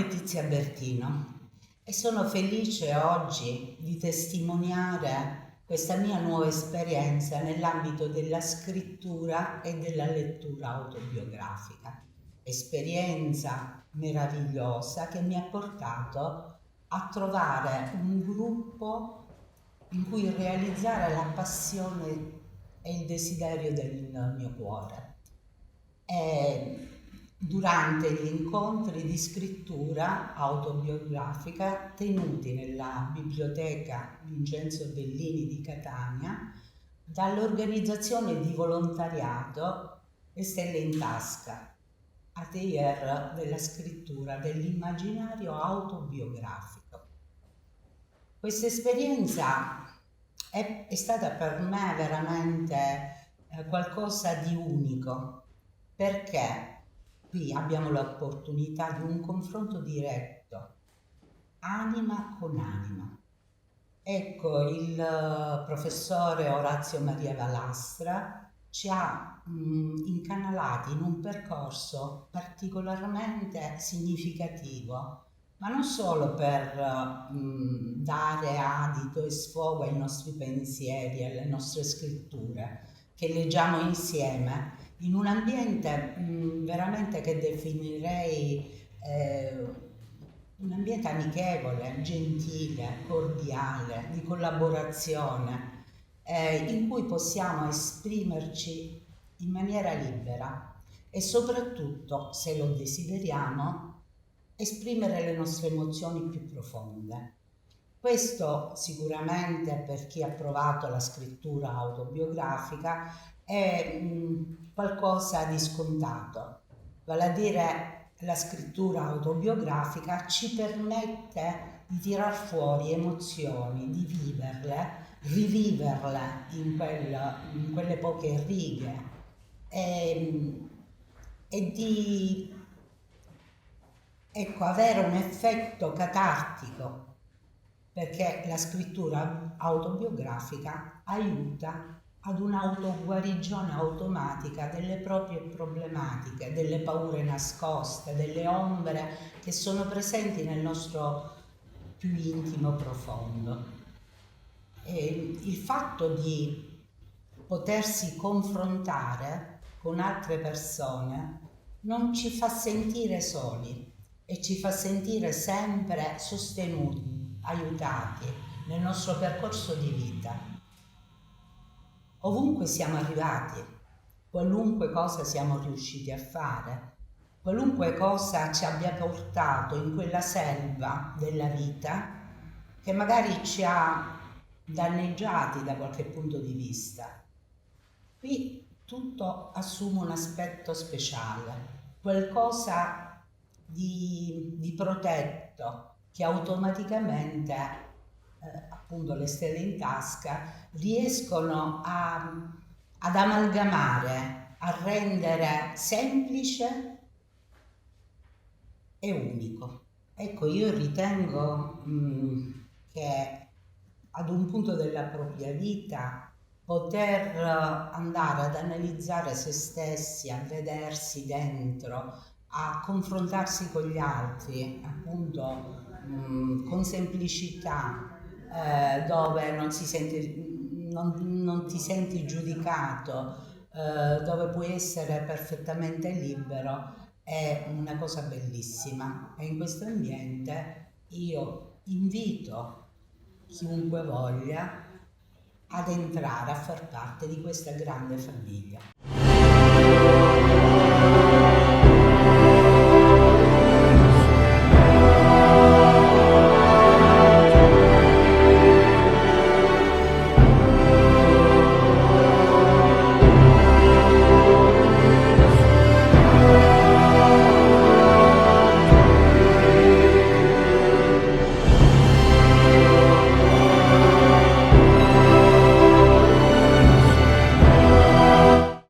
Letizia Bertino e sono felice oggi di testimoniare questa mia nuova esperienza nell'ambito della scrittura e della lettura autobiografica. Esperienza meravigliosa che mi ha portato a trovare un gruppo in cui realizzare la passione e il desiderio del mio cuore. E durante gli incontri di scrittura autobiografica tenuti nella biblioteca Vincenzo Bellini di Catania dall'organizzazione di volontariato Le Stelle in Tasca, atelier della scrittura dell'immaginario autobiografico. Questa esperienza è stata per me veramente qualcosa di unico, perché qui abbiamo l'opportunità di un confronto diretto, anima con anima. Ecco, il professore Orazio Maria Valastra ci ha incanalati in un percorso particolarmente significativo, ma non solo per dare adito e sfogo ai nostri pensieri, alle nostre scritture, che leggiamo insieme, in un ambiente veramente che definirei un ambiente amichevole, gentile, cordiale, di collaborazione, in cui possiamo esprimerci in maniera libera e soprattutto, se lo desideriamo, esprimere le nostre emozioni più profonde. Questo sicuramente per chi ha provato la scrittura autobiografica è qualcosa di scontato, vale a dire la scrittura autobiografica ci permette di tirar fuori emozioni, di viverle, riviverle in quelle poche righe e di avere un effetto catartico, perché la scrittura autobiografica aiuta ad un'autoguarigione automatica delle proprie problematiche, delle paure nascoste, delle ombre che sono presenti nel nostro più intimo profondo. E il fatto di potersi confrontare con altre persone non ci fa sentire soli e ci fa sentire sempre sostenuti, aiutati nel nostro percorso di vita. Ovunque siamo arrivati, qualunque cosa siamo riusciti a fare, qualunque cosa ci abbia portato in quella selva della vita che magari ci ha danneggiati da qualche punto di vista, qui tutto assume un aspetto speciale, qualcosa di protetto che automaticamente appunto le stelle in tasca riescono ad amalgamare, a rendere semplice e unico. Ecco, io ritengo che ad un punto della propria vita poter andare ad analizzare se stessi, a vedersi dentro, a confrontarsi con gli altri, appunto con semplicità, dove non ti senti giudicato, dove puoi essere perfettamente libero, è una cosa bellissima. E in questo ambiente io invito chiunque voglia ad entrare a far parte di questa grande famiglia.